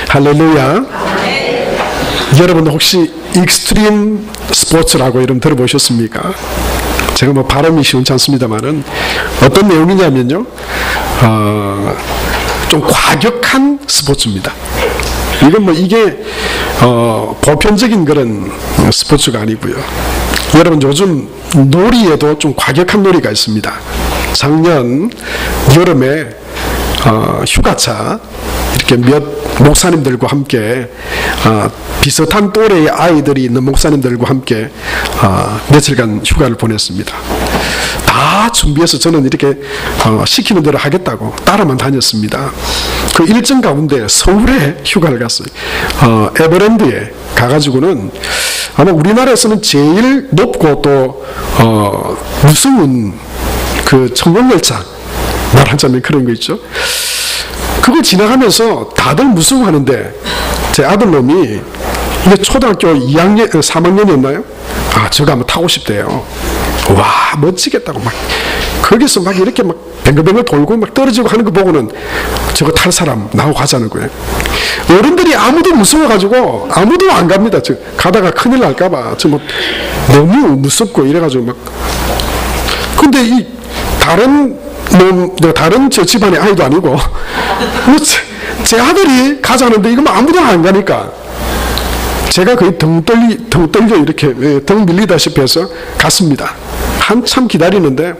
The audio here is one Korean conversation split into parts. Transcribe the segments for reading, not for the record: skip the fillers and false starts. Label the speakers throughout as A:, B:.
A: 할렐루야. 여러분 혹시 익스트림 스포츠라고 이름 들어보셨습니까? 제가 뭐 발음이 시원치 않습니다만은 어떤 내용이냐면요, 좀 과격한 스포츠입니다. 이건 뭐 이게 보편적인 그런 스포츠가 아니고요. 여러분 요즘 놀이에도 좀 과격한 놀이가 있습니다. 작년 여름에 휴가차 이렇게 몇 목사님들과 함께 비슷한 또래의 아이들이 있는 목사님들과 함께 며칠간 휴가를 보냈습니다. 다 준비해서 저는 이렇게 시키는 대로 하겠다고 따라만 다녔습니다. 그 일정 가운데 서울에 휴가를 갔어요. 에버랜드에 가가지고는 아마 우리나라에서는 제일 높고 또 무서운 그 천국열차 말하자면 그런 거 있죠. 그걸 지나가면서 다들 무서워하는데 제 아들놈이 이게 초등학교 2학년, 3학년이었나요? 저거 한번 타고 싶대요. 와, 멋지겠다고 막 거기서 막 이렇게 막 뱅글뱅글 돌고 막 떨어지고 하는 거 보고는 저거 탈 사람 나하고 가자는 거예요. 어른들이 아무도 무서워가지고 아무도 안 갑니다. 저 가다가 큰일 날까봐 저 뭐 너무 무섭고 이래가지고 막. 근데 이 다른 저 집안의 아이도 아니고 제 아들이 가자는데 이거 뭐 아무도 안 가니까 제가 거의 등 떨려 이렇게 등 밀리다시피 해서 갔습니다. 한참 기다리는데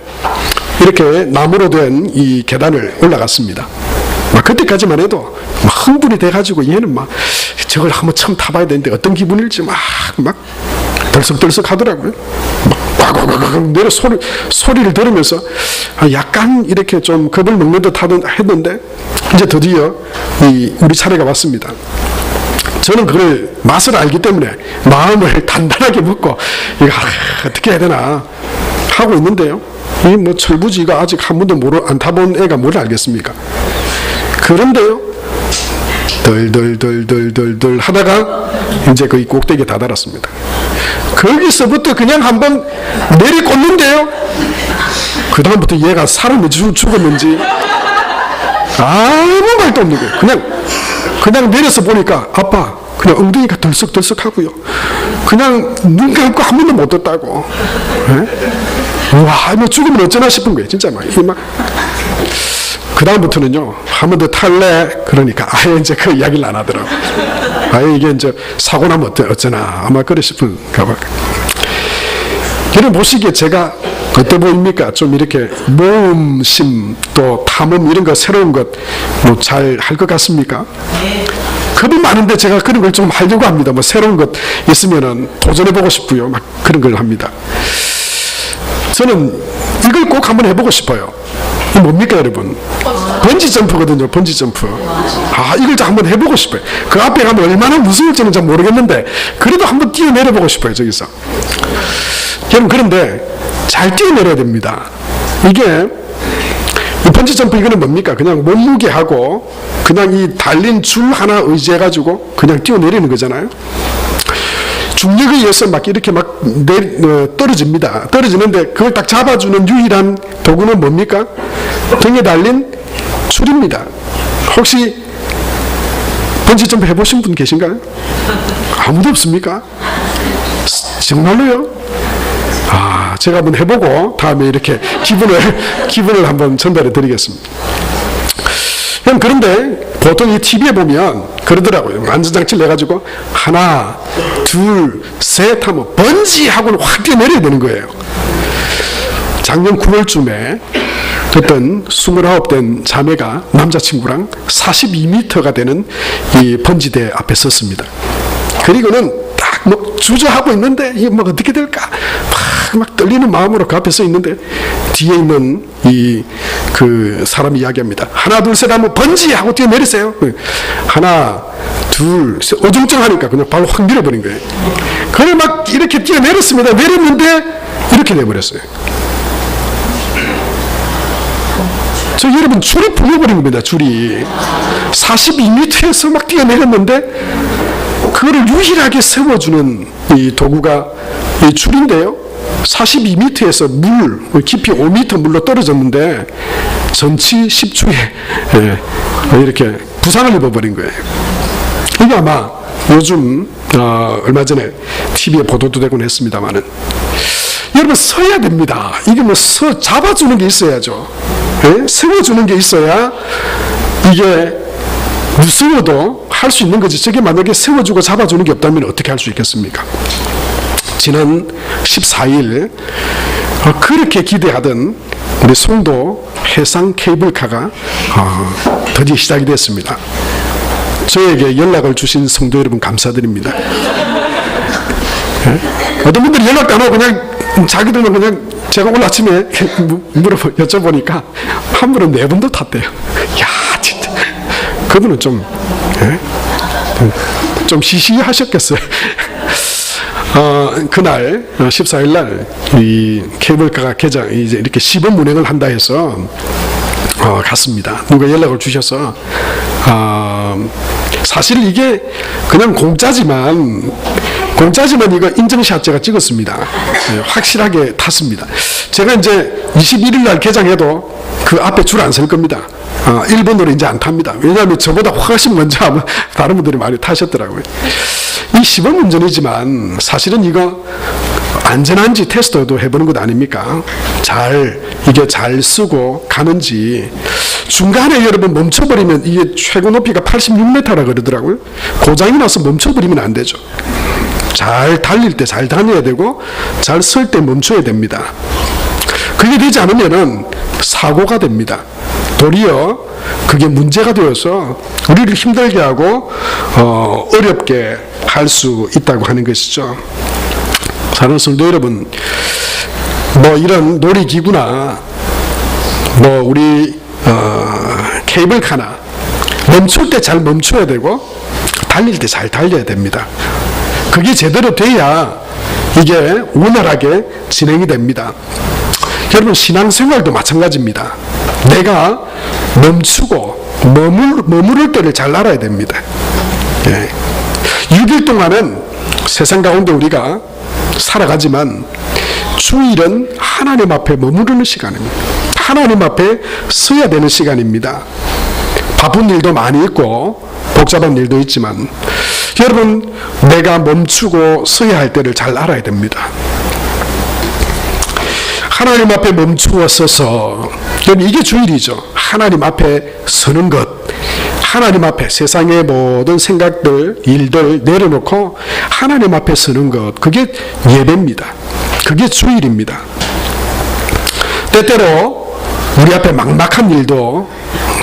A: 이렇게 나무로 된 이 계단을 올라갔습니다. 막 그때까지만 해도 막 흥분이 돼가지고 얘는 막 저걸 한번 처음 타봐야 되는데 어떤 기분일지 막 덜썩덜썩 하더라고요. 막 내려 소리를 들으면서 약간 이렇게 좀 겁을 먹는 듯 했는데 이제 드디어 우리 차례가 왔습니다. 저는 그걸 맛을 알기 때문에 마음을 단단하게 먹고 이거 어떻게 해야 되나 하고 있는데요. 이 뭐 철부지가 아직 한 번도 안 타본 애가 뭘 알겠습니까? 그런데요, 덜 하다가 이제 거의 꼭대기에 다다랐습니다. 거기서부터 그냥 한번 내리꽂는데요. 그 다음부터 얘가 사람이 죽었는지 아무 말도 없는 거예요. 그냥 내려서 보니까 아빠 그냥 엉덩이가 덜썩덜썩 하고요. 그냥 눈 감고 한 번도 못 떴다고. 와, 뭐 죽으면 어쩌나 싶은 거예요. 진짜 막. 그 다음부터는요, 한 번 더 탈래? 그러니까 아예 이제 그 이야기를 안 하더라고. 아예 이게 이제 사고 나면 어쩌나 아마 그래 싶은가 봐. 여러분 보시기에 제가 어때 보입니까? 좀 이렇게 모험심 또 탐험 이런 거 새로운 것 뭐 잘 할 것 같습니까? 겁이 많은데 제가 그런 걸 좀 하려고 합니다. 뭐 새로운 것 있으면은 도전해보고 싶고요. 막 그런 걸 합니다. 저는 이걸 꼭 한번 해보고 싶어요. 이게 뭡니까 여러분? 번지 점프거든요. 번지 점프. 이걸 한번 해보고 싶어요. 그 앞에 가면 얼마나 무서울지는 잘 모르겠는데 그래도 한번 뛰어내려보고 싶어요. 저기서. 여러분 그런데 잘 뛰어내려야 됩니다. 이게 이 번지 점프 이거는 뭡니까? 그냥 몸무게하고 그냥 이 달린 줄 하나 의지해가지고 그냥 뛰어내리는 거잖아요. 중력에 의해서 막 이렇게 막 떨어집니다. 떨어지는데 그걸 딱 잡아주는 유일한 도구는 뭡니까? 등에 달린 줄입니다. 혹시 번지 점프 해보신 분 계신가요? 아무도 없습니까? 정말로요? 제가 한번 해보고 다음에 이렇게 기분을 한번 전달해 드리겠습니다. 그런데 보통 이 TV에 보면 그러더라고요. 안전장치를 내가지고 하나, 둘, 셋 하면 번지 하고는 확 뛰어내려야 되는 거예요. 작년 9월쯤에 어떤 29된 자매가 남자친구랑 42m가 되는 이 번지대 앞에 섰습니다. 그리고는 딱 뭐 주저하고 있는데 이게 뭐 어떻게 될까 막 떨리는 마음으로 그 앞에 서 있는데 뒤에 있는 그 사람이 이야기합니다. 하나 둘 셋 하면 번지 하고 뛰어내리세요. 하나 둘 셋 어중쩡하니까 그냥 바로 확 밀어버린 거예요. 그걸 막 이렇게 뛰어내렸습니다. 내렸는데 이렇게 내버렸어요. 여러분 줄이 풀려버린 겁니다. 줄이 42m에서 막 뛰어내렸는데 그거를 유일하게 세워주는 이 도구가 이 줄인데요. 42m에서 물 깊이 5m 물로 떨어졌는데 전치 10주에 이렇게 부상을 입어버린 거예요. 이게 아마 요즘 얼마 전에 TV에 보도도 되곤 했습니다만은, 여러분 서야 됩니다. 이게 뭐 잡아주는 게 있어야죠. 예? 세워주는 게 있어야 이게 무서워도 할 수 있는 거지. 저게 만약에 세워주고 잡아주는 게 없다면 어떻게 할 수 있겠습니까? 지난 14일 그렇게 기대하던 우리 송도 해상 케이블카가 드디어 시작이 됐습니다. 저에게 연락을 주신 성도 여러분 감사드립니다. 네? 어떤 분들이 연락도 안 하고 그냥 자기들은 그냥 제가 오늘 아침에 여쭤보니까 한 분은 4번도 탔대요. 야, 진짜 그분은 좀 시시하셨겠어요. 그날 14일 날 이 케이블카가 개장 이제 이렇게 시범 운행을 한다 해서 갔습니다. 누가 연락을 주셔서 사실 이게 그냥 공짜지만 이거 인증샷 제가 찍었습니다. 네, 확실하게 탔습니다. 제가 이제 21일 날 개장해도 그 앞에 줄 안 설 겁니다. 1번으로 이제 안 탑니다. 왜냐하면 저보다 훨씬 먼저 아마 다른 분들이 많이 타셨더라고요. 이 시범 운전이지만 사실은 이거 안전한지 테스트도 해보는 것 아닙니까? 이게 잘 쓰고 가는지. 중간에 여러분 멈춰버리면 이게 최고 높이가 86m라 그러더라고요. 고장이 나서 멈춰버리면 안 되죠. 잘 달릴 때 잘 다녀야 되고 잘 쓸 때 멈춰야 됩니다. 그게 되지 않으면은 사고가 됩니다. 도리어 그게 문제가 되어서 우리를 힘들게 하고 어렵게 할 수 있다고 하는 것이죠. 사랑하는 성도 여러분, 뭐 이런 놀이기구나 뭐 우리 케이블카나 멈출 때 잘 멈춰야 되고 달릴 때 잘 달려야 됩니다. 그게 제대로 돼야 이게 원활하게 진행이 됩니다. 여러분 신앙생활도 마찬가지입니다. 내가 멈추고 머무를 때를 잘 알아야 됩니다. 6일 동안은 세상 가운데 우리가 살아가지만 주일은 하나님 앞에 머무르는 시간입니다. 하나님 앞에 서야 되는 시간입니다. 바쁜 일도 많이 있고 복잡한 일도 있지만 여러분 내가 멈추고 서야 할 때를 잘 알아야 됩니다. 하나님 앞에 멈추어 서서 여러분 이게 주일이죠. 하나님 앞에 서는 것, 하나님 앞에 세상의 모든 생각들, 일들 내려놓고 하나님 앞에 서는 것, 그게 예배입니다. 그게 주일입니다. 때때로 우리 앞에 막막한 일도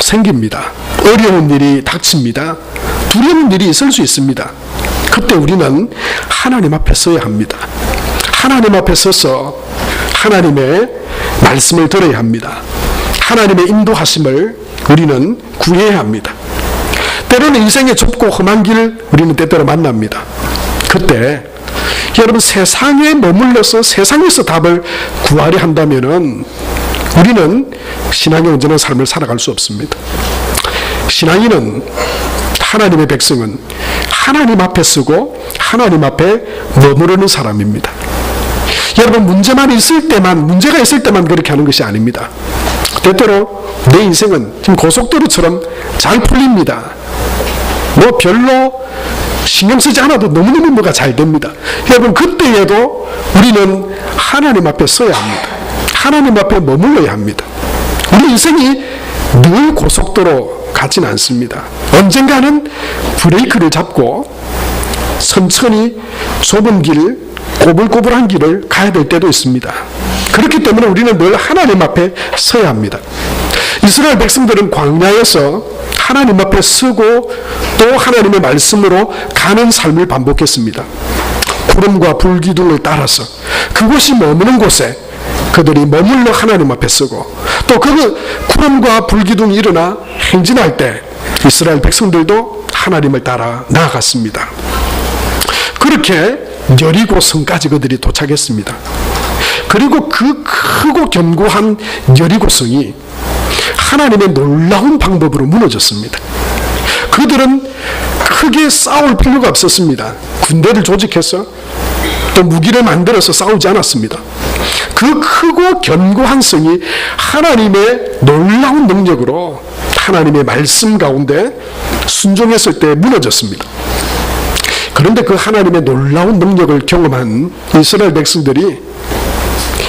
A: 생깁니다. 어려운 일이 닥칩니다. 두려운 일이 있을 수 있습니다. 그때 우리는 하나님 앞에 서야 합니다. 하나님 앞에 서서 하나님의 말씀을 들어야 합니다. 하나님의 인도하심을 우리는 구해야 합니다. 때로는 인생의 좁고 험한 길 우리는 때때로 만납니다. 그때 여러분 세상에 머물러서 세상에서 답을 구하려 한다면은 우리는 신앙의 온전한 삶을 살아갈 수 없습니다. 신앙인은 하나님의 백성은 하나님 앞에 서고 하나님 앞에 머무르는 사람입니다. 여러분 문제가 있을 때만 그렇게 하는 것이 아닙니다. 때때로 내 인생은 지금 고속도로처럼 잘 풀립니다. 뭐 별로 신경 쓰지 않아도 너무너무 뭐가 잘 됩니다. 여러분 그때에도 우리는 하나님 앞에 서야 합니다. 하나님 앞에 머물러야 합니다. 우리 인생이 늘 고속도로 같지는 않습니다. 언젠가는 브레이크를 잡고 천천히 좁은 길, 꼬불꼬불한 길을 가야 될 때도 있습니다. 그렇기 때문에 우리는 늘 하나님 앞에 서야 합니다. 이스라엘 백성들은 광야에서 하나님 앞에 서고 또 하나님의 말씀으로 가는 삶을 반복했습니다. 구름과 불기둥을 따라서 그곳이 머무는 곳에 그들이 머물러 하나님 앞에 서고 또 그 구름과 불기둥이 일어나 행진할 때 이스라엘 백성들도 하나님을 따라 나아갔습니다. 그렇게 여리고 성까지 그들이 도착했습니다. 그리고 그 크고 견고한 여리고 성이 하나님의 놀라운 방법으로 무너졌습니다. 그들은 크게 싸울 필요가 없었습니다. 군대를 조직해서 또 무기를 만들어서 싸우지 않았습니다. 그 크고 견고한 성이 하나님의 놀라운 능력으로 하나님의 말씀 가운데 순종했을 때 무너졌습니다. 그런데 그 하나님의 놀라운 능력을 경험한 이스라엘 백성들이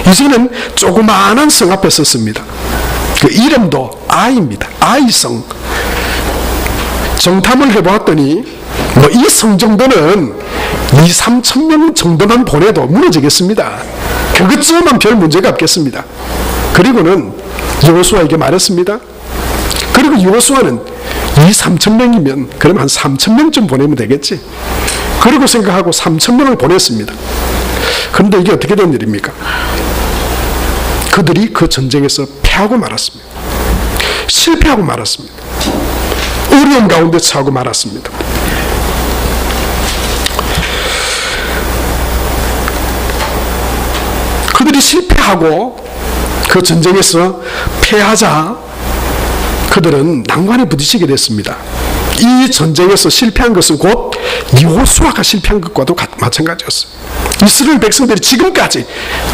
A: 이제는 조그마한 성 앞에 섰습니다. 그 이름도 아이입니다. 아이성. 정탐을 해보았더니 이 성 정도는 2-3천 명 정도만 보내도 무너지겠습니다. 그것쯤만 별 문제가 없겠습니다. 그리고는 여호수아에게 말했습니다. 그리고 여호수아는 2-3천 명이면 그럼 한 3천 명쯤 보내면 되겠지. 그리고 생각하고 3천 명을 보냈습니다. 그런데 이게 어떻게 된 일입니까? 그들이 그 전쟁에서 패하고 말았습니다. 실패하고 말았습니다. 어려움 가운데 처하고 말았습니다. 그들이 실패하고 그 전쟁에서 패하자 그들은 난관에 부딪히게 됐습니다. 이 전쟁에서 실패한 것은 곧 여호수아가 실패한 것과도 마찬가지였어요. 이스라엘 백성들이 지금까지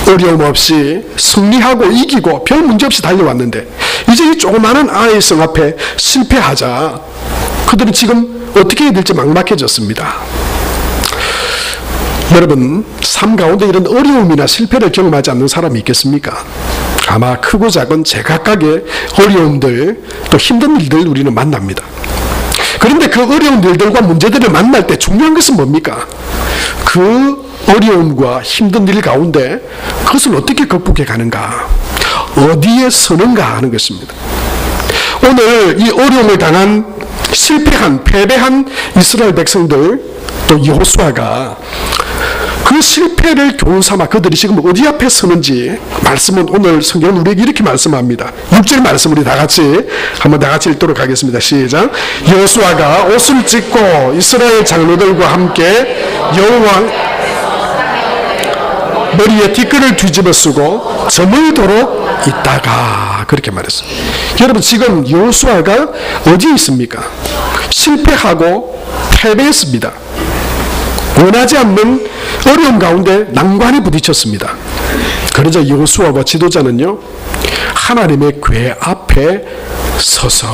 A: 어려움 없이 승리하고 이기고 별 문제 없이 달려왔는데 이제 이 조그마한 아이 성 앞에 실패하자 그들은 지금 어떻게 해야 될지 막막해졌습니다. 여러분, 삶 가운데 이런 어려움이나 실패를 경험하지 않는 사람이 있겠습니까? 아마 크고 작은 제각각의 어려움들 또 힘든 일들 우리는 만납니다. 그런데 그 어려운 일들과 문제들을 만날 때 중요한 것은 뭡니까? 그 어려움과 힘든 일 가운데 그것을 어떻게 극복해 가는가, 어디에 서는가 하는 것입니다. 오늘 이 어려움을 당한 실패한 패배한 이스라엘 백성들 또 여호수아가 그 실패를 교훈 삼아 그들이 지금 어디 앞에 서는지 말씀은 오늘 성경은 우리에게 이렇게 말씀합니다. 6절 말씀 우리 다 같이 읽도록 하겠습니다. 시작. 여호수아가 옷을 찢고 이스라엘 장로들과 함께 여호와 머리에 티끌을 뒤집어 쓰고 저물도록 있다가 그렇게 말했습니다. 여러분, 지금 여호수아가 어디에 있습니까? 실패하고 패배했습니다. 원하지 않는 어려움 가운데 난관에 부딪혔습니다. 그러자 여호수아와 지도자는요, 하나님의 궤 앞에 서서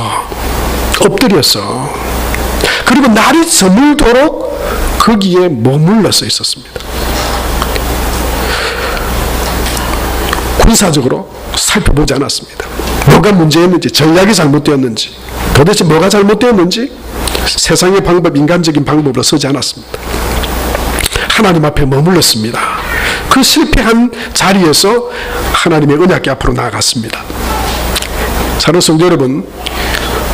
A: 엎드려서 그리고 날이 저물도록 거기에 머물러서 있었습니다. 군사적으로 살펴보지 않았습니다. 뭐가 문제였는지, 전략이 잘못되었는지, 도대체 뭐가 잘못되었는지 세상의 방법, 인간적인 방법으로 서지 않았습니다. 하나님 앞에 머물렀습니다. 그 실패한 자리에서 하나님의 언약궤 앞으로 나아갔습니다. 사랑하는 성도 여러분,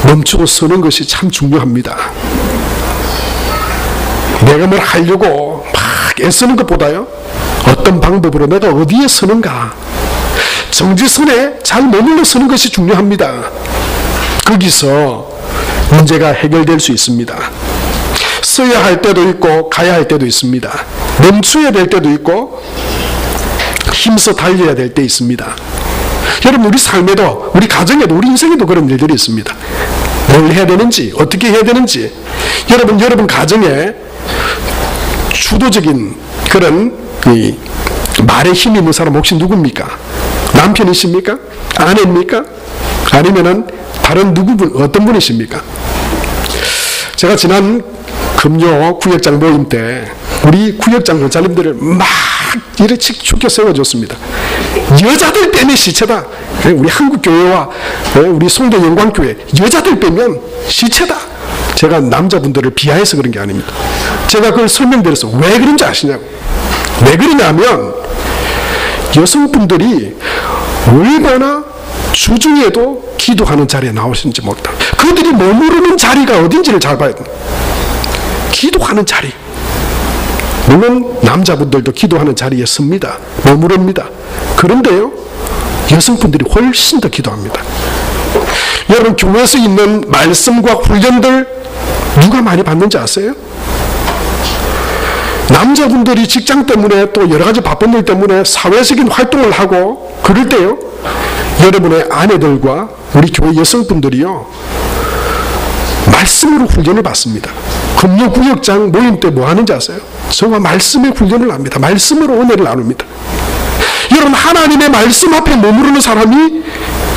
A: 멈추고 서는 것이 참 중요합니다. 내가 뭘 하려고 막 애쓰는 것보다요, 어떤 방법으로 내가 어디에 서는가, 정지선에 잘 머물러 서는 것이 중요합니다. 거기서 문제가 해결될 수 있습니다. 서야 할 때도 있고 가야 할 때도 있습니다. 멈춰야 될 때도 있고 힘써 달려야 될 때 있습니다. 여러분, 우리 삶에도, 우리 가정에도, 우리 인생에도 그런 일들이 있습니다. 뭘 해야 되는지, 어떻게 해야 되는지. 여러분 가정에 주도적인 그런 말에 힘이 있는 사람 혹시 누굽니까? 남편이십니까? 아내입니까? 아니면은 다른 어떤 분이십니까? 제가 지난 금요 구역장 모임 때 우리 구역장 권사님들을 막 이렇게 축켜 세워줬습니다. 여자들 빼면 시체다. 우리 한국교회와 우리 송도 영광교회 여자들 빼면 시체다. 제가 남자분들을 비하해서 그런 게 아닙니다. 제가 그걸 설명드려서 왜 그런지 아시냐고. 왜 그러냐면 여성분들이 얼마나 주중에도 기도하는 자리에 나오시는지 모른다. 그들이 머무르는 자리가 어딘지를 잘 봐야 됩니다. 기도하는 자리. 물론 남자분들도 기도하는 자리에 섭니다. 머무릅니다. 그런데요, 여성분들이 훨씬 더 기도합니다. 여러분, 교회에서 있는 말씀과 훈련들 누가 많이 받는지 아세요? 남자분들이 직장 때문에 또 여러 가지 바쁜 일 때문에 사회적인 활동을 하고 그럴 때요, 여러분의 아내들과 우리 교회 여성분들이요, 말씀으로 훈련을 받습니다. 금요 구역장 모임 때 뭐 하는지 아세요? 저와 말씀의 훈련을 합니다. 말씀으로 은혜를 나눕니다. 여러분, 하나님의 말씀 앞에 머무르는 사람이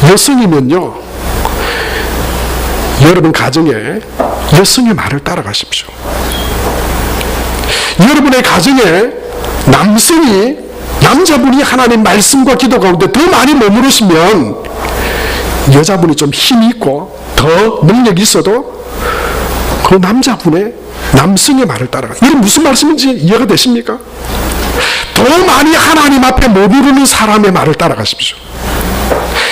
A: 여성이면요, 여러분 가정에 여성의 말을 따라가십시오. 여러분의 가정에 남자분이 하나님 말씀과 기도 가운데 더 많이 머무르시면 여자분이 좀 힘이 있고 더 능력이 있어도 그 남성의 말을 따라가. 이게 무슨 말씀인지 이해가 되십니까? 더 많이 하나님 앞에 머무르는 사람의 말을 따라가십시오.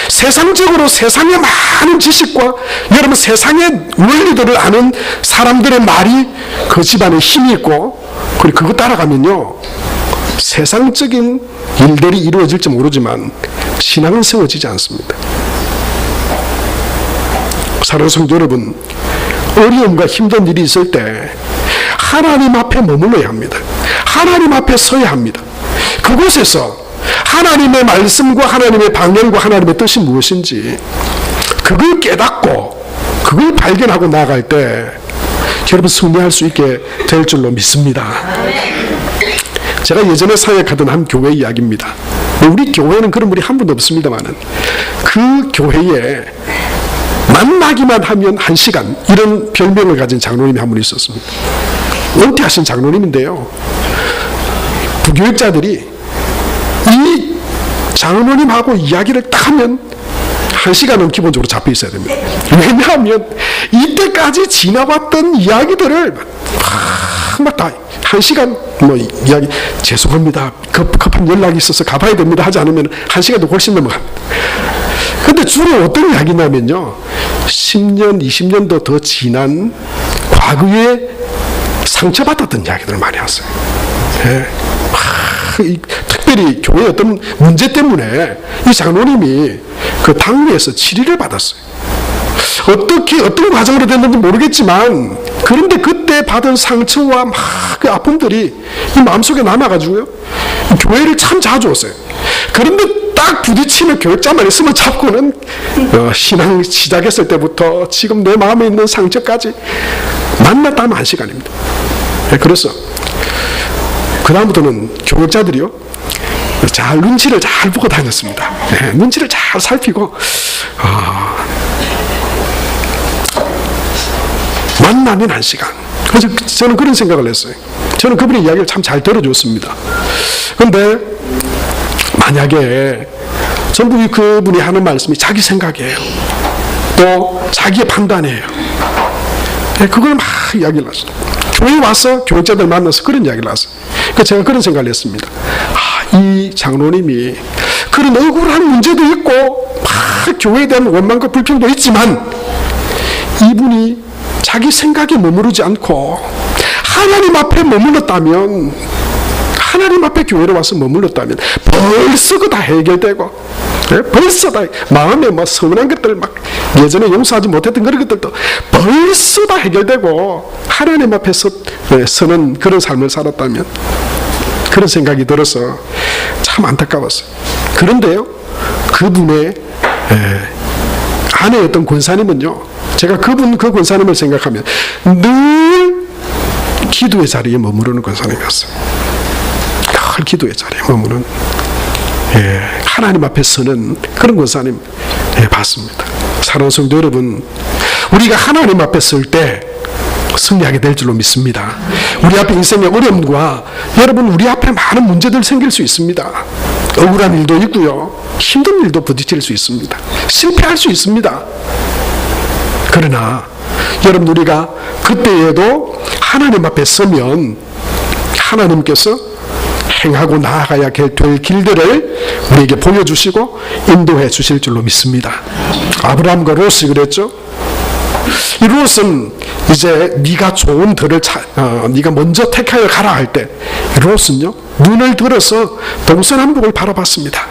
A: 세상적으로 세상의 많은 지식과 여러분 세상의 원리들을 아는 사람들의 말이 그 집안에 힘이 있고 그리고 그거 따라가면요 세상적인 일들이 이루어질지 모르지만 신앙은 세워지지 않습니다. 사랑하는 성도 여러분, 어려움과 힘든 일이 있을 때 하나님 앞에 머물러야 합니다. 하나님 앞에 서야 합니다. 그곳에서 하나님의 말씀과 하나님의 방향과 하나님의 뜻이 무엇인지 그걸 깨닫고 그걸 발견하고 나아갈 때 여러분 승리할 수 있게 될 줄로 믿습니다. 제가 예전에 사역하던 한 교회 이야기입니다. 우리 교회는 그런 분이 한 분도 없습니다만은 그 교회에 만나기만 하면 1시간 이런 별명을 가진 장로님이 한 분 있었습니다. 은퇴하신 장로님인데요. 부교육자들이 이 장로님하고 이야기를 딱 하면 1시간은 기본적으로 잡혀 있어야 됩니다. 왜냐하면 이때까지 지나왔던 이야기들을 막 다 1시간 이야기 죄송합니다. 급한 연락이 있어서 가봐야 됩니다 하지 않으면 1시간도 훨씬 넘어갑니다. 근데 주로 어떤 이야기냐면요 10년 20년도 더 지난 과거에 상처받았던 이야기들을 많이 하세요. 예. 특별히 교회 어떤 문제 때문에 이 장로님이 그 당회에서 질의를 받았어요. 어떤 과정으로 됐는지 모르겠지만 그런데 그때 받은 상처와 막 그 아픔들이 이 마음속에 남아가지고요 교회를 참 자주 왔어요. 그런데 딱 부딪히는 교육자만 있으면 잡고는 신앙 시작했을 때부터 지금 내 마음에 있는 상처까지 만났다 하면 1시간입니다. 그래서 그 다음부터는 교육자들이요 잘 눈치를 잘 보고 다녔습니다. 눈치를 잘 살피고 만나면 1시간. 그래서 저는 그런 생각을 했어요. 저는 그분의 이야기를 참 잘 들어줬습니다. 그런데 만약에 전부 그분이 하는 말씀이 자기 생각이에요. 또 자기의 판단이에요. 그걸 막 이야기를 했어요. 교회 와서 교육자들 만나서 그런 이야기를 했어요. 그래서 제가 그런 생각을 했습니다. 이 장로님이 그런 억울한 문제도 있고 막 교회에 대한 원망과 불평도 있지만 이분이 자기 생각에 머무르지 않고 하나님 앞에 머물렀다면 하나님 앞에 교회로 와서 머물렀다면 벌써 그 다 해결되고 벌써 다 마음에 뭐 서운한 것들 막 예전에 용서하지 못했던 그런 것들도 벌써 다 해결되고 하나님 앞에 서는 그런 삶을 살았다면 그런 생각이 들어서 참 안타까웠어요. 그런데요 그분의 아내였던 권사님은요 제가 그 권사님을 생각하면 늘 기도의 자리에 머무르는 권사님이었어요. 늘 기도의 자리에 머무르는 하나님 앞에 서는 그런 권사님 봤습니다. 사랑하는 성도 여러분 우리가 하나님 앞에 설 때 승리하게 될 줄로 믿습니다. 우리 앞에 인생의 어려움과 여러분 우리 앞에 많은 문제들 생길 수 있습니다. 억울한 일도 있고요 힘든 일도 부딪힐 수 있습니다. 실패할 수 있습니다. 그러나 여러분 우리가 그때에도 하나님 앞에 서면 하나님께서 행하고 나아가야 될 길들을 우리에게 보여주시고 인도해 주실 줄로 믿습니다. 아브라함과 롯이 그랬죠. 이 롯은 이제 네가 좋은 들을 네가 먼저 택하여 가라 할 때 롯은요 눈을 들어서 동서남북을 바라봤습니다.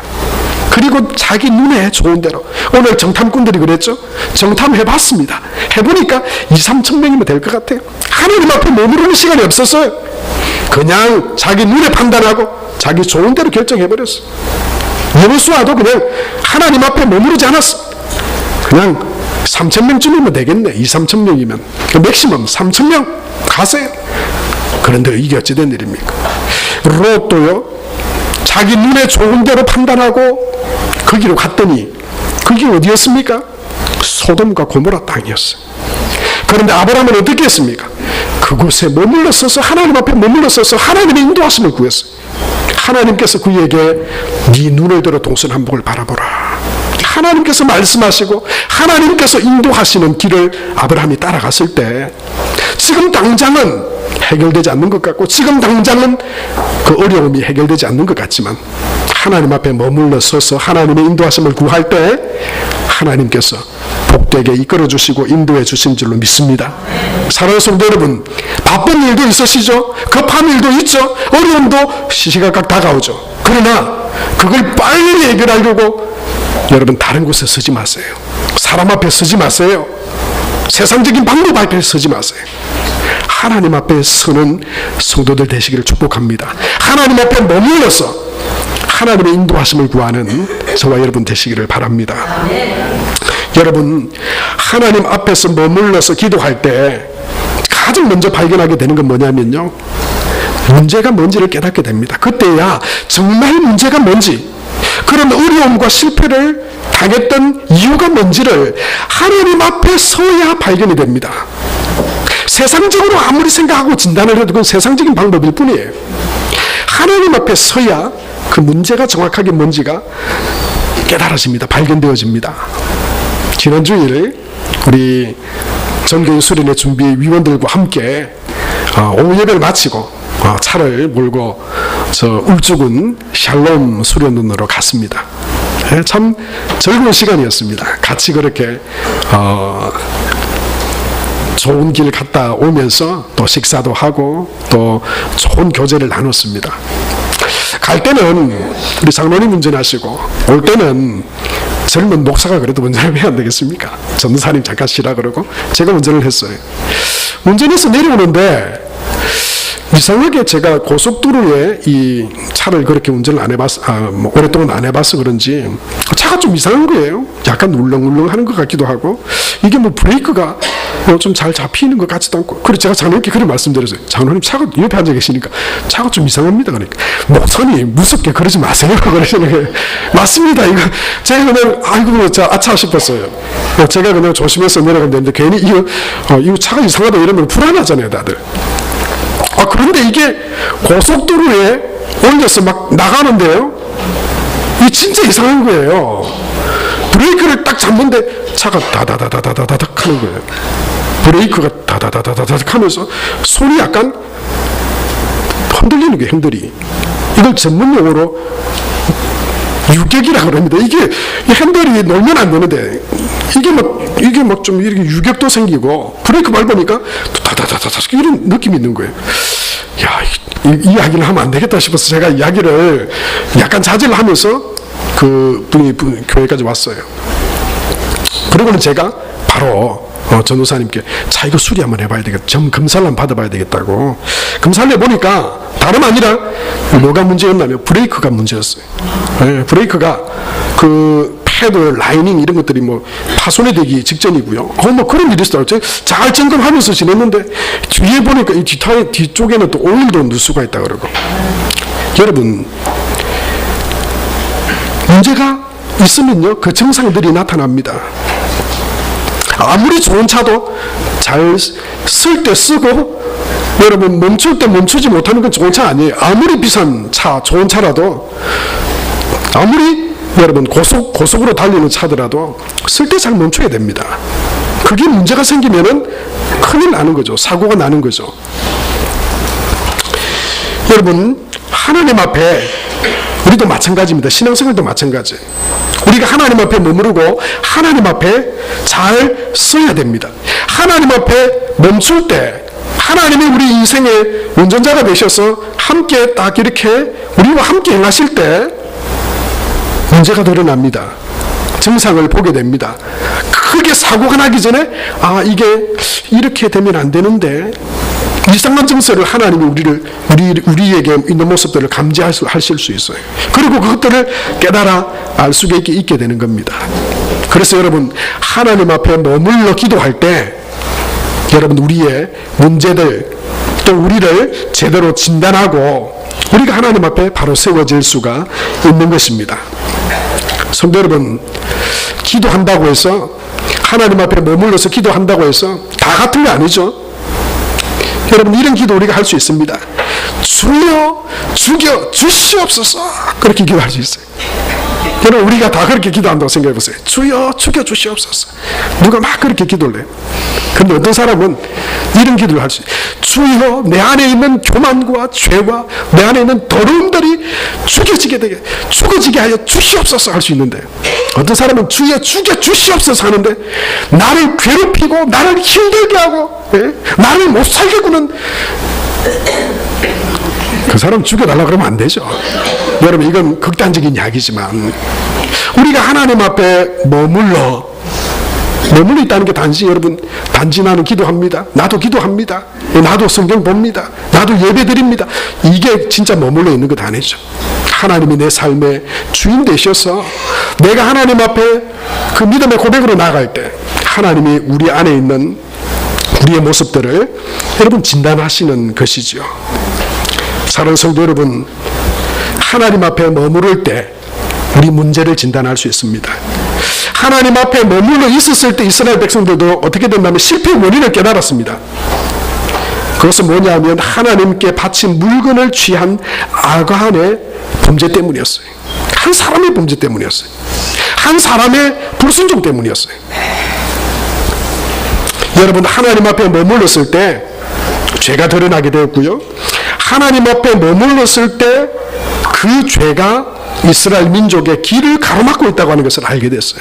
A: 그리고 자기 눈에 좋은 대로 오늘 정탐꾼들이 그랬죠. 정탐해봤습니다. 해보니까 2-3천 명이면 될 것 같아요. 하나님 앞에 머무르는 시간이 없었어요. 그냥 자기 눈에 판단하고 자기 좋은 대로 결정해버렸어요. 여호수아도 그냥 하나님 앞에 머무르지 않았어. 그냥 3,000명쯤이면 되겠네. 2-3천 명이면 맥시멈 3,000명 가세요. 그런데 이게 어찌된 일입니까? 롯도요 자기 눈에 좋은 대로 판단하고 거기로 갔더니 그게 어디였습니까? 소돔과 고모라 땅이었어요. 그런데 아브라함은 어떻게 했습니까? 그곳에 머물러 서서 하나님 앞에 머물러 서서 하나님의 인도하심을 구했어요. 하나님께서 그에게 네 눈을 들어 동서남북을 바라보라. 하나님께서 말씀하시고 하나님께서 인도하시는 길을 아브라함이 따라갔을 때 지금 당장은 해결되지 않는 것 같고 지금 당장은 그 어려움이 해결되지 않는 것 같지만 하나님 앞에 머물러 서서 하나님의 인도하심을 구할 때 하나님께서 복되게 이끌어 주시고 인도해 주신 줄로 믿습니다. 사랑하는 성도 여러분, 바쁜 일도 있으시죠? 급한 일도 있죠? 어려움도 시시각각 다가오죠. 그러나 그걸 빨리 해결하려고 여러분 다른 곳에 서지 마세요. 사람 앞에 서지 마세요. 세상적인 방법 앞에 서지 마세요. 하나님 앞에 서는 성도들 되시기를 축복합니다. 하나님 앞에 머물러서 하나님의 인도하심을 구하는 저와 여러분 되시기를 바랍니다. 여러분, 하나님 앞에서 머물러서 기도할 때 가장 먼저 발견하게 되는 건 뭐냐면요, 문제가 뭔지를 깨닫게 됩니다. 그때야 정말 문제가 뭔지, 그런 어려움과 실패를 당했던 이유가 뭔지를 하나님 앞에 서야 발견이 됩니다. 세상적으로 아무리 생각하고 진단을 해도 그건 세상적인 방법일 뿐이에요. 하나님 앞에 서야 그 문제가 정확하게 뭔지가 깨달아집니다. 발견되어집니다. 지난 주일 우리 전교인 수련회 준비 위원들과 함께 오후 예배를 마치고 차를 몰고 저 울주군 샬롬 수련원으로 갔습니다. 참 즐거운 시간이었습니다. 같이 그렇게 좋은 길 갔다 오면서 또 식사도 하고 또 좋은 교제를 나눴습니다. 갈 때는 우리 장로님 운전하시고 올 때는 젊은 목사가 그래도 운전하면 안 되겠습니까? 전도사님 잠깐 쉬라 그러고 제가 운전을 했어요. 운전해서 내려오는데 이상하게 제가 고속도로에 이 차를 그렇게 운전을 안 해봤어, 오랫동안 안 해봐서 그런지 차가 좀 이상한 거예요. 약간 울렁울렁 하는 것 같기도 하고 이게 뭐 브레이크가 좀 잘 잡히는 것 같지도 않고. 그래서 제가 장로님께 그렇게 말씀드렸어요. 장로님 차가 옆에 앉아 계시니까 차가 좀 이상합니다. 그러니까 목사님 무섭게 그러지 마세요. 그러시는 거예요. 맞습니다. 이거 제가 그냥 아이고 아차 싶었어요. 제가 그냥 조심해서 내려가면 되는데 괜히 이거 차가 이상하다 이러면 불안하잖아요, 다들. 그런데 이게 고속도로에 올려서 막 나가는데요, 이게 진짜 이상한 거예요. 브레이크를 딱 잡는데 차가 다다다다다다닥 하는 거예요. 브레이크가 다다다다다닥 하면서 손이 약간 흔들리는 거예요. 핸들이. 이걸 전문 용어로 유격이라고 합니다. 이게 핸들이 놀면 안 되는데 이게 막 좀 이렇게 유격도 생기고 브레이크 밟으니까 다다다다닥 이런 느낌이 있는 거예요. 야, 이 이야기를 하면 안 되겠다 싶어서 제가 이야기를 약간 자제를 하면서 그 분이 교회까지 왔어요. 그리고는 제가 바로 전도사님께 자 이거 수리 한번 해봐야 되겠다, 점 검사를 한번 받아봐야 되겠다고 검사를 해보니까 다름 아니라 뭐가 문제였냐면 브레이크가 문제였어요. 네, 브레이크가 그 패드 라이닝 이런 것들이 뭐 파손이 되기 직전이고요. 뭐 그런 일이 있어요. 잘 점검하면서 지냈는데 뒤에 보니까 이 뒤쪽에는 또 오일도 넣을 수가 있다 그러고. 여러분, 문제가 있으면요 그 증상들이 나타납니다. 아무리 좋은 차도 잘 쓸 때 쓰고 여러분 멈출 때 멈추지 못하는 건 좋은 차 아니에요. 아무리 비싼 차, 좋은 차라도 아무리 여러분 고속으로 달리는 차더라도 쓸 때 잘 멈춰야 됩니다. 그게 문제가 생기면은 큰일 나는 거죠. 사고가 나는 거죠. 여러분, 하나님 앞에 우리도 마찬가지입니다. 신앙생활도 마찬가지. 우리가 하나님 앞에 머무르고 하나님 앞에 잘 서야 됩니다. 하나님 앞에 멈출 때 하나님이 우리 인생의 운전자가 되셔서 함께 딱 이렇게 우리와 함께 행하실 때 문제가 드러납니다. 증상을 보게 됩니다. 크게 사고가 나기 전에 이게 이렇게 되면 안 되는데 이상한 증서를 하나님이 우리에게 있는 모습들을 감지하실 수 있어요. 그리고 그것들을 깨달아 알 수 있게 되는 겁니다. 그래서 여러분, 하나님 앞에 머물러 기도할 때 여러분 우리의 문제들 또 우리를 제대로 진단하고 우리가 하나님 앞에 바로 세워질 수가 있는 것입니다. 성도 여러분, 기도한다고 해서 하나님 앞에 머물러서 기도한다고 해서 다 같은 거 아니죠. 여러분, 이런 기도 우리가 할 수 있습니다. 주여 죽여 주시옵소서, 그렇게 기도할 수 있어요. 여러분, 우리가 다 그렇게 기도한다고 생각해 보세요. 주여 죽여 주시옵소서. 누가 막 그렇게 기도를 해요. 근데 어떤 사람은 이런 기도를 할 수 있어요. 주여 내 안에 있는 교만과 죄와 내 안에 있는 더러움들이 죽어지게 하여 주시옵소서 할 수 있는데, 어떤 사람은 주여 죽여 주시옵소서 하는데 나를 괴롭히고 나를 힘들게 하고 나를 못 살게 구는 그 사람 죽여달라 그러면 안 되죠. 여러분, 이건 극단적인 이야기지만 우리가 하나님 앞에 머물러 있다는 게 단지 나는 기도합니다, 나도 기도합니다, 나도 성경 봅니다, 나도 예배 드립니다, 이게 진짜 머물러 있는 것 아니죠. 하나님이 내 삶의 주인 되셔서 내가 하나님 앞에 그 믿음의 고백으로 나아갈 때 하나님이 우리 안에 있는 우리의 모습들을 여러분 진단하시는 것이죠. 사랑하는 성도 여러분, 하나님 앞에 머무를 때 우리 문제를 진단할 수 있습니다. 하나님 앞에 머물러 있었을 때 이스라엘 백성들도 어떻게 됐냐면 실패의 원인을 깨달았습니다. 그것은 뭐냐면 하나님께 바친 물건을 취한 아간의 범죄 때문이었어요. 한 사람의 범죄 때문이었어요. 한 사람의 불순종 때문이었어요. 여러분, 하나님 앞에 머물렀을 때 죄가 드러나게 되었고요, 하나님 앞에 머물렀을 때 그 죄가 이스라엘 민족의 길을 가로막고 있다고 하는 것을 알게 됐어요.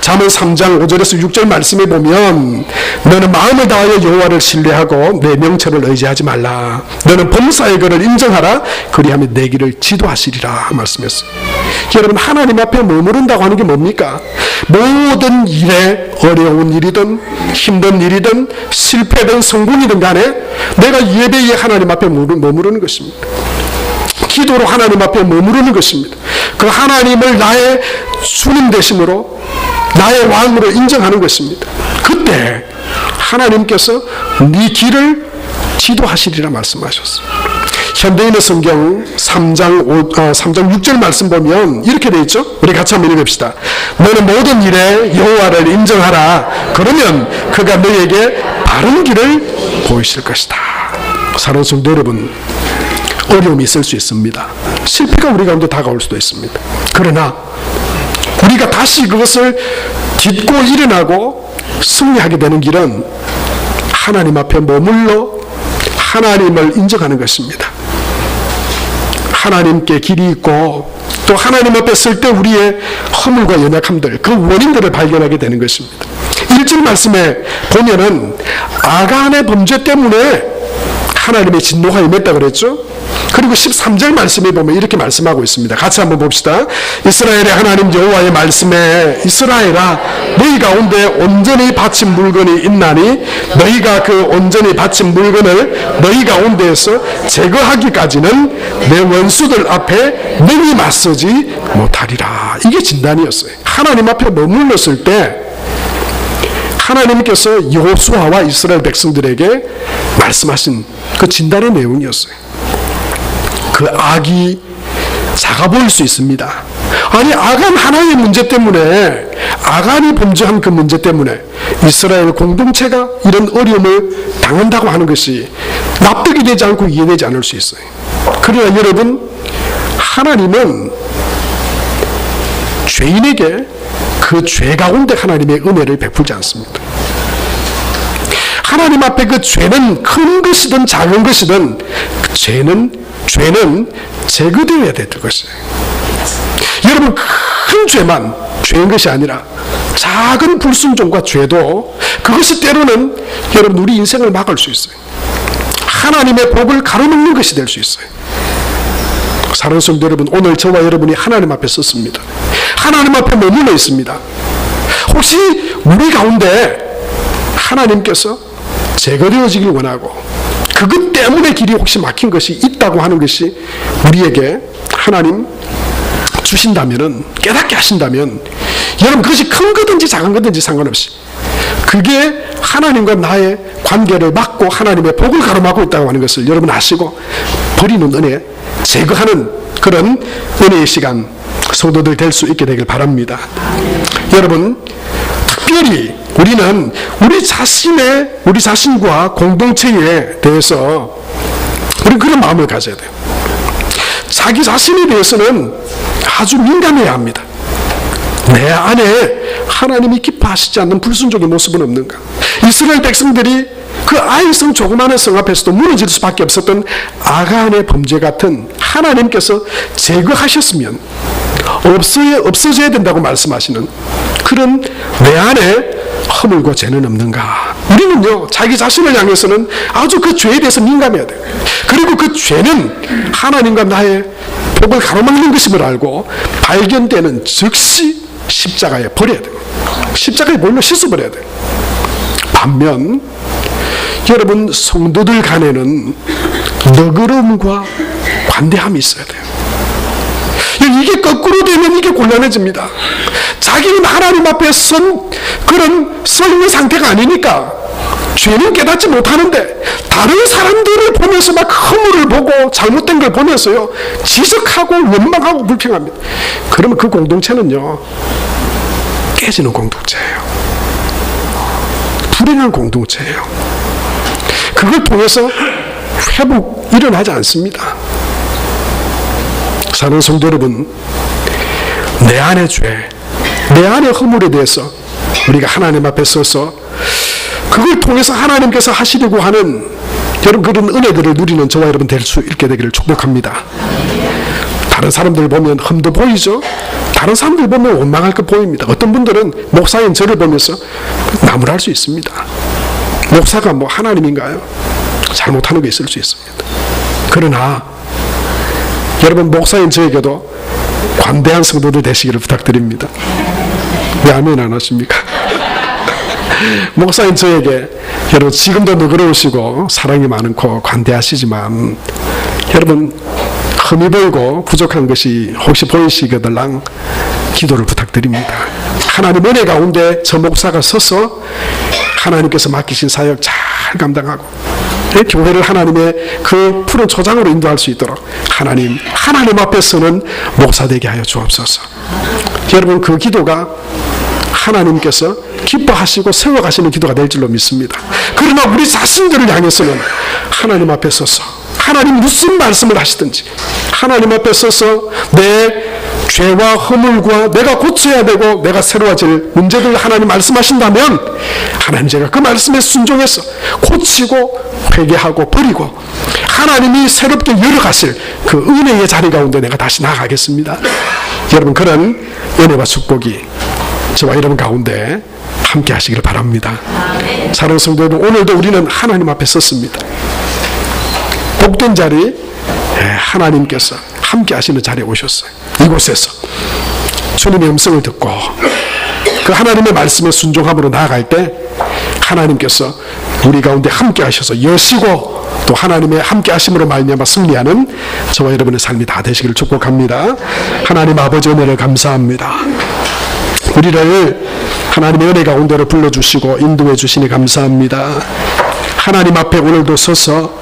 A: 잠언 3장 5절에서 6절 말씀에 보면 너는 마음을 다하여 여호와를 신뢰하고 내 명철을 의지하지 말라. 너는 범사의 것을 인정하라. 그리하면 내 길을 지도하시리라 말씀했어요. 여러분, 하나님 앞에 머무른다고 하는 게 뭡니까? 모든 일에, 어려운 일이든 힘든 일이든 실패든 성공이든 간에 내가 예배에 하나님 앞에 머무르는 것입니다. 기도로 하나님 앞에 머무르는 것입니다. 그 하나님을 나의 주님 되심으로 나의 왕으로 인정하는 것입니다. 그때 하나님께서 네 길을 지도하시리라 말씀하셨어요. 현대인의 성경 3장 6절 말씀 보면 이렇게 되어 있죠. 우리 같이 한번 읽읍시다. 너는 모든 일에 여호와를 인정하라. 그러면 그가 너에게 바른 길을 보이실 것이다. 사랑하는 성도 여러분, 어려움이 있을 수 있습니다. 실패가 우리 가운데 다가올 수도 있습니다. 그러나 우리가 다시 그것을 딛고 일어나고 승리하게 되는 길은 하나님 앞에 머물러 하나님을 인정하는 것입니다. 하나님께 길이 있고 또 하나님 앞에 설 때 우리의 허물과 연약함들, 그 원인들을 발견하게 되는 것입니다. 1절 말씀에 보면은 아간의 범죄 때문에 하나님의 진노가 임했다 그랬죠. 그리고 13절 말씀에 보면 이렇게 말씀하고 있습니다. 같이 한번 봅시다. 이스라엘의 하나님 여호와의 말씀에 이스라엘아, 너희 가운데 온전히 바친 물건이 있나니 너희가 그 온전히 바친 물건을 너희 가운데에서 제거하기까지는 내 원수들 앞에 능히 맞서지 못하리라. 이게 진단이었어요. 하나님 앞에 머물렀을 때 하나님께서 여호수아와 이스라엘 백성들에게 말씀하신 그 진단의 내용이었어요. 그 악이 작아 보일 수 있습니다. 아니, 아간 하나의 문제 때문에, 아간이 범죄한 그 문제 때문에 이스라엘 공동체가 이런 어려움을 당한다고 하는 것이 납득이 되지 않고 이해되지 않을 수 있어요. 그러나 여러분, 하나님은 죄인에게 그 죄 가운데 하나님의 은혜를 베풀지 않습니다. 하나님 앞에 그 죄는 큰 것이든 작은 것이든 죄는 제거되어야 될 것이에요. 여러분, 큰 죄만 죄인 것이 아니라 작은 불순종과 죄도 그것이 때로는 여러분 우리 인생을 막을 수 있어요. 하나님의 복을 가로막는 것이 될 수 있어요. 사랑하는 성도 여러분, 오늘 저와 여러분이 하나님 앞에 섰습니다. 하나님 앞에 머물러 있습니다. 혹시 우리 가운데 하나님께서 제거되어지길 원하고 그것 때문에 길이 혹시 막힌 것이 있다고 하는 것이 우리에게 하나님 주신다면은, 깨닫게 하신다면, 여러분 그것이 큰 거든지 작은 거든지 상관없이 그게 하나님과 나의 관계를 막고 하나님의 복을 가로막고 있다고 하는 것을 여러분 아시고 버리는 은혜, 제거하는 그런 은혜의 시간 성도들 될 수 있게 되길 바랍니다. 여러분, 특별히 우리는 우리 자신과 공동체에 대해서 우리 그런 마음을 가져야 돼요. 자기 자신에 대해서는 아주 민감해야 합니다. 내 안에 하나님이 기뻐하시지 않는 불순종의 모습은 없는가? 이스라엘 백성들이 그 아이성 조그마한 성 앞에서도 무너질 수밖에 없었던 아간의 범죄 같은 하나님께서 제거하셨으면 없어져야 된다고 말씀하시는 그런 내 안에 허물과 죄는 없는가? 우리는요, 자기 자신을 향해서는 아주 그 죄에 대해서 민감해야 돼요. 그리고 그 죄는 하나님과 나의 복을 가로막는 것임을 알고 발견되는 즉시 십자가에 버려야 돼요. 십자가에 몰려 씻어버려야 돼요. 반면 여러분, 성도들 간에는 너그러움과 관대함이 있어야 돼요. 이게 거꾸로 되면 이게 곤란해집니다. 자기는 하나님 앞에 서 있는 상태가 아니니까 죄는 깨닫지 못하는데 다른 사람들을 보면서 막 허물을 보고 잘못된 걸 보면서요, 지적하고 원망하고 불평합니다. 그러면 그 공동체는요, 깨지는 공동체예요. 불행한 공동체예요. 그걸 통해서 회복 일어나지 않습니다. 사랑하는 성도 여러분, 내 안의 죄, 내 안의 허물에 대해서 우리가 하나님 앞에 서서 그걸 통해서 하나님께서 하시려고 하는 여러분 그런 은혜들을 누리는 저와 여러분 될 수 있게 되기를 축복합니다. 다른 사람들 보면 흠도 보이죠? 다른 사람들 보면 원망할 것 보입니다. 어떤 분들은 목사인 저를 보면서 나무랄 수 있습니다. 목사가 뭐 하나님인가요? 잘못하는 게 있을 수 있습니다. 그러나 여러분, 목사인 저에게도 관대한 성도들 되시기를 부탁드립니다. 왜 아멘 안 하십니까? 목사인 저에게 여러분, 지금도 너그러우시고 사랑이 많고 관대하시지만 여러분, 흠이 보이고 부족한 것이 혹시 보이시거들랑 기도를 부탁드립니다. 하나님 은혜 가운데 저 목사가 서서 하나님께서 맡기신 사역 잘 감당하고 교회를 하나님의 그 푸른 초장으로 인도할 수 있도록 하나님 앞에서는 목사 되게 하여 주옵소서. 여러분, 그 기도가 하나님께서 기뻐하시고 세워가시는 기도가 될 줄로 믿습니다. 그러나 우리 자신들을 향해서는 하나님 앞에 서서 하나님 무슨 말씀을 하시든지 하나님 앞에 서서 내 죄와 허물과 내가 고쳐야 되고 내가 새로워질 문제들 하나님 말씀하신다면 하나님, 제가 그 말씀에 순종해서 고치고 회개하고 버리고 하나님이 새롭게 열어가실 그 은혜의 자리 가운데 내가 다시 나아가겠습니다. 여러분, 그런 은혜와 축복이 저와 여러분 가운데 함께 하시기를 바랍니다. 사랑하는 성도 여러분, 오늘도 우리는 하나님 앞에 섰습니다. 복된 자리, 하나님께서 함께 하시는 자리에 오셨어요. 이곳에서 주님의 음성을 듣고 그 하나님의 말씀에 순종함으로 나아갈 때 하나님께서 우리 가운데 함께 하셔서 여시고 또 하나님의 함께 하심으로 말미암아 승리하는 저와 여러분의 삶이 다 되시기를 축복합니다. 하나님 아버지, 은혜를 감사합니다. 우리를 하나님의 은혜 가운데로 불러주시고 인도해 주시니 감사합니다. 하나님 앞에 오늘도 서서